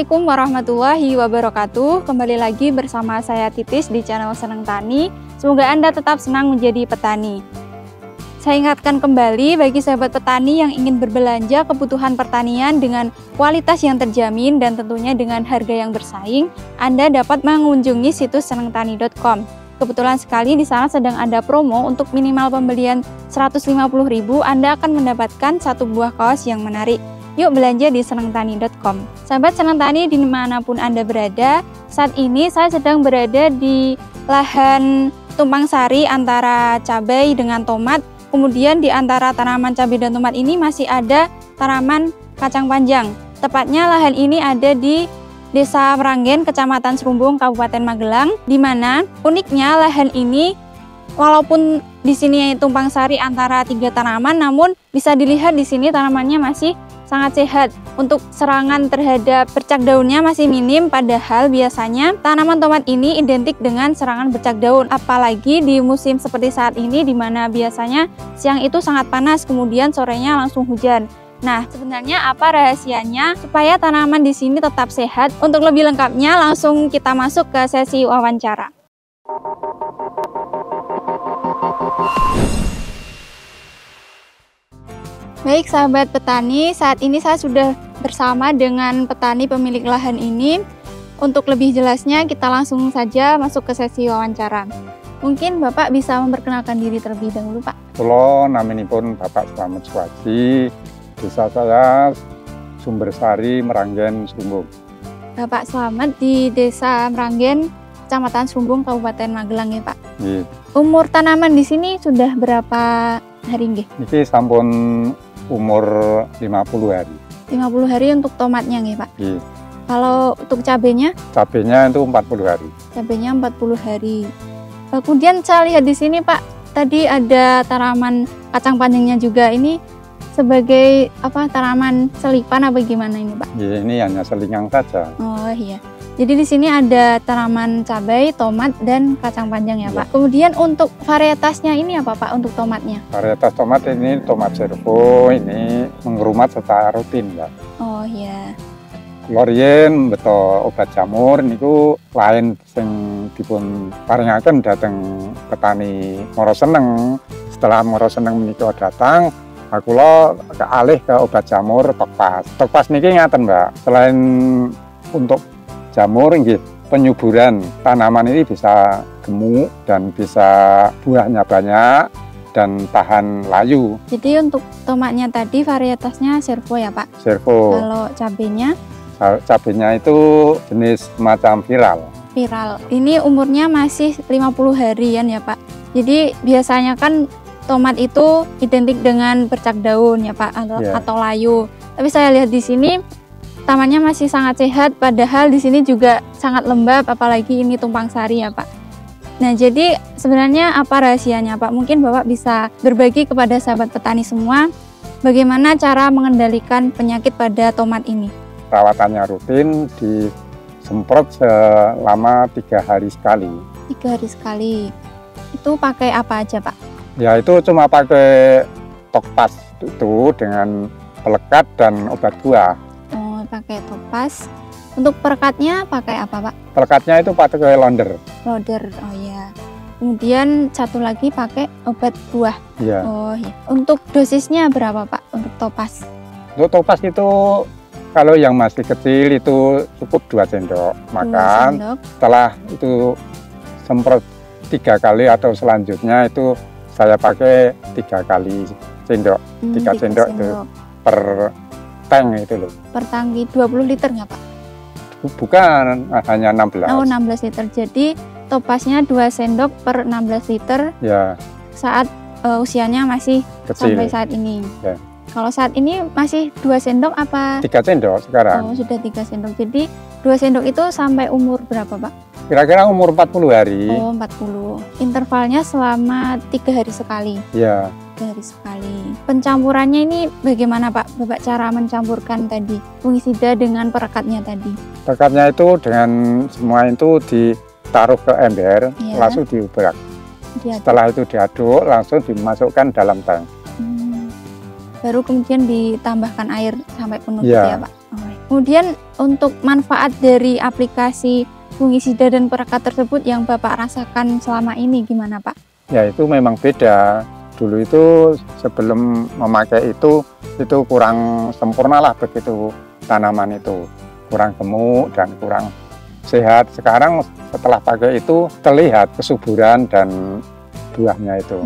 Assalamualaikum warahmatullahi wabarakatuh. Kembali lagi bersama saya Titis di channel Seneng Tani. Semoga Anda tetap senang menjadi petani. Saya ingatkan kembali bagi sahabat petani yang ingin berbelanja kebutuhan pertanian dengan kualitas yang terjamin dan tentunya dengan harga yang bersaing, Anda dapat mengunjungi situs senengtani.com. Kebetulan sekali di sana sedang ada promo untuk minimal pembelian 150.000, Anda akan mendapatkan satu buah kaos yang menarik. Yuk belanja di senengtani.com. Sahabat Seneng Tani dimanapun Anda berada, saat ini saya sedang berada di lahan tumpang sari antara cabai dengan tomat. Kemudian di antara tanaman cabai dan tomat ini masih ada tanaman kacang panjang. Tepatnya lahan ini ada di Desa Meranggen, Kecamatan Serumbung, Kabupaten Magelang, di mana uniknya lahan ini walaupun di sini tumpang sari antara 3 tanaman, namun bisa dilihat di sini tanamannya masih sangat sehat. Untuk serangan terhadap bercak daunnya masih minim, padahal biasanya tanaman tomat ini identik dengan serangan bercak daun, apalagi di musim seperti saat ini di mana biasanya siang itu sangat panas, kemudian sorenya langsung hujan. Nah, sebenarnya apa rahasianya supaya tanaman di sini tetap sehat? Untuk lebih lengkapnya langsung kita masuk ke sesi wawancara. Baik sahabat petani, saat ini saya sudah bersama dengan petani pemilik lahan ini. Untuk lebih jelasnya kita langsung saja masuk ke sesi wawancara. Mungkin Bapak bisa memperkenalkan diri terlebih dahulu, Pak. Halo, naminipun Bapak Slamet Suwaji. Desa saya Sumbersari, Meranggen, Serumbung. Bapak Slamet di Desa Meranggen, Kecamatan Serumbung, Kabupaten Magelang ya, Pak. Iya. Umur tanaman di sini sudah berapa hari nggih? Ini sampun umur 50 hari. 50 hari untuk tomatnya nggih, Pak. Iya. Kalau untuk cabenya? Cabenya itu 40 hari. Cabenya 40 hari. Kemudian saya lihat di sini, Pak, tadi ada tanaman kacang panjangnya juga. Ini sebagai apa, tanaman selipan apa gimana ini, Pak? Iya, ini hanya selingan saja. Oh iya. Jadi di sini ada tanaman cabai, tomat, dan kacang panjang ya, Pak. Kemudian untuk varietasnya ini apa, Pak, untuk tomatnya? Varietas tomat ini tomat servo, ini mengerumat secara rutin, Mbak. Oh iya. Lorien beto obat jamur niku lain sing dipun paringaken dateng petani Moro Seneng. Setelah Moro Seneng menika datang, aku lo alih ke obat jamur Tokpas. Tokpas niki ngaten, Mbak. Selain untuk jamur, penyuburan tanaman ini bisa gemuk dan bisa buahnya banyak dan tahan layu. Jadi untuk tomatnya tadi varietasnya servo ya, Pak? Servo. Kalau cabenya? Cabenya itu jenis macam viral. Viral. Ini umurnya masih 50 harian ya, Pak. Jadi biasanya kan tomat itu identik dengan bercak daun ya, Pak, atau layu. Tapi saya lihat di sini tamannya masih sangat sehat, padahal di sini juga sangat lembab, apalagi ini tumpang sari ya, Pak. Nah, jadi sebenarnya apa rahasianya, Pak? Mungkin Bapak bisa berbagi kepada sahabat petani semua bagaimana cara mengendalikan penyakit pada tomat ini. Perawatannya rutin, disemprot selama 3 hari sekali. 3 hari sekali. Itu pakai apa aja, Pak? Ya, itu cuma pakai Tokpas itu dengan pelekat dan obat buah. Pakai Tokpas. Untuk perekatnya pakai apa, Pak? Pelekatnya itu pakai Londer. Londer, oh ya. Kemudian satu lagi pakai obat buah. Iya. Oh iya. Untuk dosisnya berapa, Pak, untuk Tokpas? Untuk Tokpas itu kalau yang masih kecil itu cukup 2 sendok makan. 2 sendok. Setelah itu semprot 3 kali atau selanjutnya itu saya pakai 3 kali sendok. 3 sendok itu per tank itu loh. Per tangki 20 liter nggak, Pak? Bukan, hanya 16. Oh, 16 liter. Jadi Topasnya 2 sendok per 16 liter. Ya. Saat usianya masih kecil. Sampai saat ini. Ya. Kalau saat ini masih 2 sendok apa? 3 sendok sekarang. Oh, sudah 3 sendok. Jadi 2 sendok itu sampai umur berapa, Pak? Kira-kira umur 40 hari. Oh, 40. Intervalnya selama 3 hari sekali. Ya. 3 hari sekali. Pencampurannya ini bagaimana, Pak? Bapak cara mencampurkan tadi fungisida dengan perekatnya tadi? Perekatnya itu dengan semua itu ditaruh ke ember, langsung diubrak. Setelah itu diaduk, langsung dimasukkan dalam tank. Baru kemudian ditambahkan air sampai penuh ya, Pak? Kemudian untuk manfaat dari aplikasi fungisida dan perekat tersebut yang Bapak rasakan selama ini gimana Pak? Ya itu memang beda. Dulu itu sebelum memakai itu kurang sempurna lah begitu tanaman itu. Kurang gemuk dan kurang sehat. Sekarang setelah pakai itu terlihat kesuburan dan buahnya itu.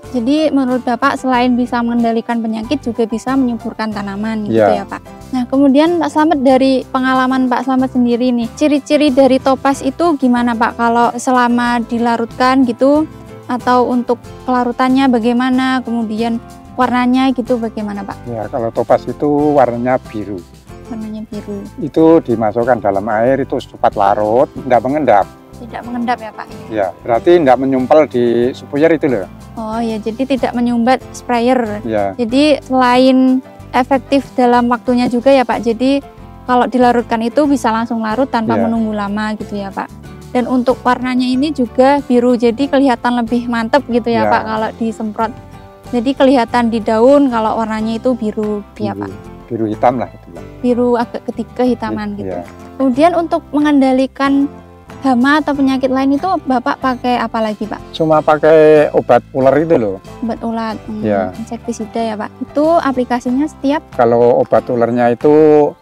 Jadi menurut Bapak selain bisa mengendalikan penyakit juga bisa menyuburkan tanaman gitu ya Pak. Nah kemudian Pak Slamet, dari pengalaman Pak Slamet sendiri nih, ciri-ciri dari topaz itu gimana Pak? Kalau selama dilarutkan gitu, atau untuk pelarutannya bagaimana, kemudian warnanya gitu bagaimana Pak? Ya kalau topaz itu warnanya biru. Warnanya biru. Itu dimasukkan dalam air itu cepat larut, tidak mengendap. Tidak mengendap ya Pak? Ya berarti tidak menyumpel di sprayer itu loh. Oh ya, jadi tidak menyumbat sprayer. Ya. Jadi selain efektif dalam waktunya juga ya Pak, jadi kalau dilarutkan itu bisa langsung larut tanpa menunggu lama gitu ya Pak. Dan untuk warnanya ini juga biru, jadi kelihatan lebih mantep gitu ya Pak kalau disemprot. Jadi kelihatan di daun kalau warnanya itu biru ya Pak. Biru hitam lah itu. Biru agak kehitaman gitu. Kemudian untuk mengendalikan hama atau penyakit lain itu Bapak pakai apa lagi Pak? Cuma pakai obat ular itu loh. Obat ular, insektisida ya Pak. Itu aplikasinya setiap? Kalau obat ularnya itu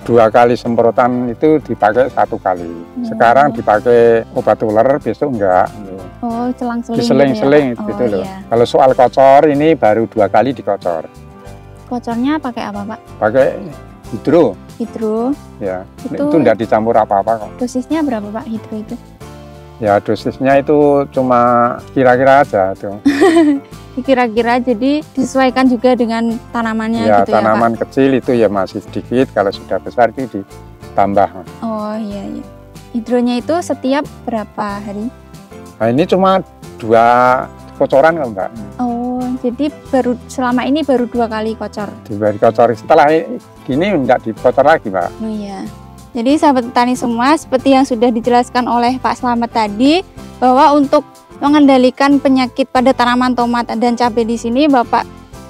2 kali semprotan itu dipakai 1 kali. Sekarang dipakai obat ular, besok enggak. Oh, selang-seling. Diseling-seling gitu loh. Kalau soal kocor ini baru 2 kali dikocor. Kocornya pakai apa Pak? Pakai hidro. Hidro. Ya, itu enggak dicampur apa-apa kok. Dosisnya berapa Pak hidro itu? Ya dosisnya itu cuma kira-kira aja tuh. Kira-kira, jadi disesuaikan juga dengan tanamannya ya, gitu ya Pak? Tanaman kecil itu ya masih sedikit, kalau sudah besar itu ditambah. Oh iya. Hidronya itu setiap berapa hari? Nah ini cuma 2 kocoran kok Mbak. Oh, jadi selama ini baru 2 kali kocor? Dikocor, setelah gini enggak dikocor lagi Pak. Oh iya. Jadi sahabat petani semua, seperti yang sudah dijelaskan oleh Pak Slamet tadi, bahwa untuk mengendalikan penyakit pada tanaman tomat dan cabai di sini Bapak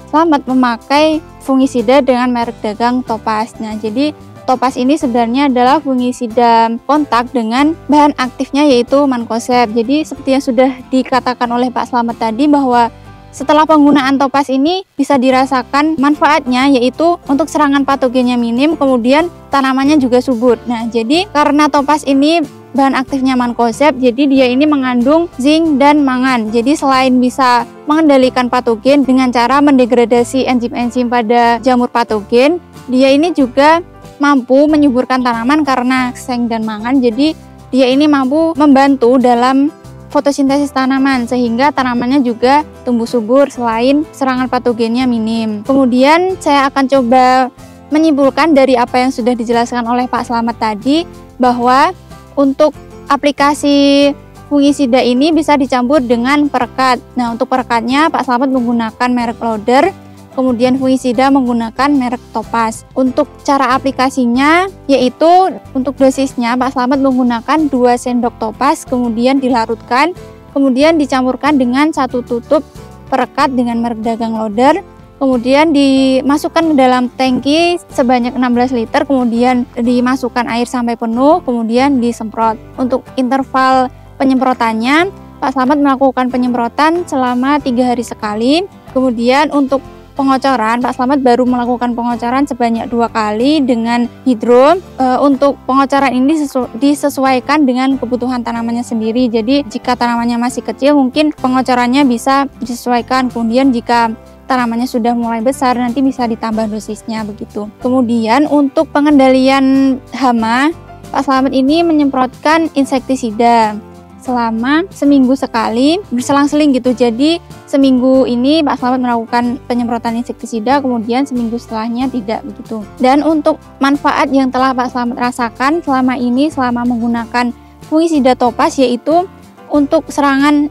Slamet memakai fungisida dengan merek dagang Topaz. Nah, jadi Topaz ini sebenarnya adalah fungisida kontak dengan bahan aktifnya yaitu mancozeb. Jadi seperti yang sudah dikatakan oleh Pak Slamet tadi, bahwa setelah penggunaan Topaz ini bisa dirasakan manfaatnya, yaitu untuk serangan patogennya minim, kemudian tanamannya juga subur. Nah, jadi karena Topaz ini bahan aktifnya mancozeb, jadi dia ini mengandung zinc dan mangan. Jadi selain bisa mengendalikan patogen dengan cara mendegradasi enzim-enzim pada jamur patogen, dia ini juga mampu menyuburkan tanaman karena zinc dan mangan. Jadi dia ini mampu membantu dalam fotosintesis tanaman sehingga tanamannya juga tumbuh subur selain serangan patogennya minim. Kemudian saya akan coba menyimpulkan dari apa yang sudah dijelaskan oleh Pak Slamet tadi, bahwa untuk aplikasi fungisida ini bisa dicampur dengan perekat. Nah, untuk perekatnya Pak Slamet menggunakan merek Lauder, kemudian fungisida menggunakan merek Topaz. Untuk cara aplikasinya, yaitu untuk dosisnya Pak Slamet menggunakan 2 sendok Topaz, kemudian dilarutkan, kemudian dicampurkan dengan 1 tutup perekat dengan merek dagang Lauder, kemudian dimasukkan ke dalam tangki sebanyak 16 liter, kemudian dimasukkan air sampai penuh, kemudian disemprot. Untuk interval penyemprotannya, Pak Slamet melakukan penyemprotan selama 3 hari sekali. Kemudian untuk pengocoran, Pak Slamet baru melakukan pengocoran sebanyak 2 kali dengan hidro. Untuk pengocoran ini disesuaikan dengan kebutuhan tanamannya sendiri. Jadi jika tanamannya masih kecil, mungkin pengocorannya bisa disesuaikan. Kemudian jika tanamannya sudah mulai besar, nanti bisa ditambah dosisnya begitu. Kemudian untuk pengendalian hama, Pak Slamet ini menyemprotkan insektisida selama seminggu sekali, berselang-seling gitu. Jadi seminggu ini Pak Slamet melakukan penyemprotan insektisida, kemudian seminggu setelahnya tidak begitu. Dan untuk manfaat yang telah Pak Slamet rasakan selama ini selama menggunakan fungisida Topaz, yaitu untuk serangan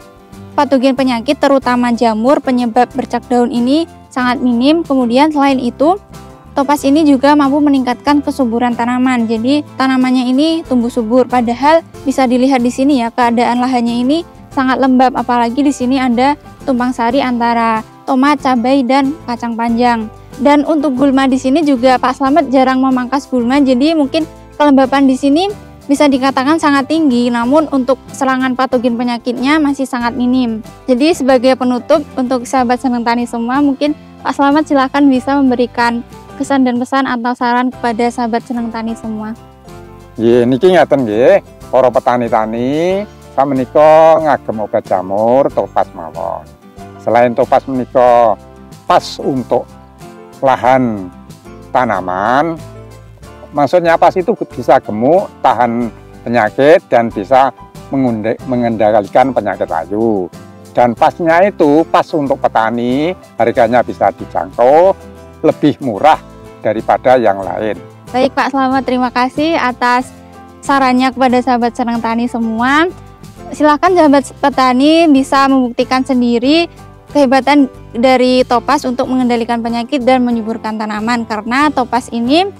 patogen penyakit terutama jamur penyebab bercak daun ini sangat minim. Kemudian selain itu, Topaz ini juga mampu meningkatkan kesuburan tanaman. Jadi tanamannya ini tumbuh subur. Padahal bisa dilihat di sini ya, keadaan lahannya ini sangat lembab. Apalagi di sini ada tumpang sari antara tomat, cabai, dan kacang panjang. Dan untuk gulma di sini juga Pak Slamet jarang memangkas gulma, jadi mungkin kelembapan di sini bisa dikatakan sangat tinggi, namun untuk serangan patogen penyakitnya masih sangat minim. Jadi sebagai penutup untuk sahabat Seneng Tani semua, mungkin Pak Slamet silahkan bisa memberikan kesan dan pesan atau saran kepada sahabat Seneng Tani semua. Niki ngaten nggih, para petani-tani samenika ngagem obat jamur Topaz mawon. Selain Topaz menika pas untuk lahan tanaman, maksudnya pas itu bisa gemuk, tahan penyakit, dan bisa mengendalikan penyakit layu. Dan pasnya itu pas untuk petani, harganya bisa dijangkau, lebih murah daripada yang lain. Baik Pak Slamet, terima kasih atas sarannya kepada sahabat Seneng Tani semua. Silakan sahabat petani bisa membuktikan sendiri kehebatan dari Topaz untuk mengendalikan penyakit dan menyuburkan tanaman, karena Topaz ini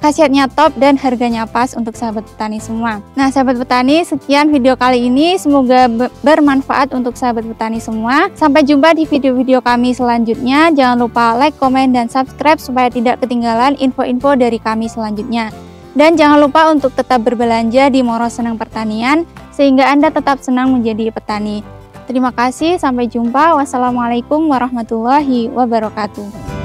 khasiatnya top dan harganya pas untuk sahabat petani semua. Nah sahabat petani, sekian video kali ini, semoga bermanfaat untuk sahabat petani semua. Sampai jumpa di video-video kami selanjutnya. Jangan lupa like, komen, dan subscribe supaya tidak ketinggalan info-info dari kami selanjutnya. Dan jangan lupa untuk tetap berbelanja di Moro Seneng Pertanian sehingga Anda tetap senang menjadi petani. Terima kasih, sampai jumpa. Wassalamualaikum warahmatullahi wabarakatuh.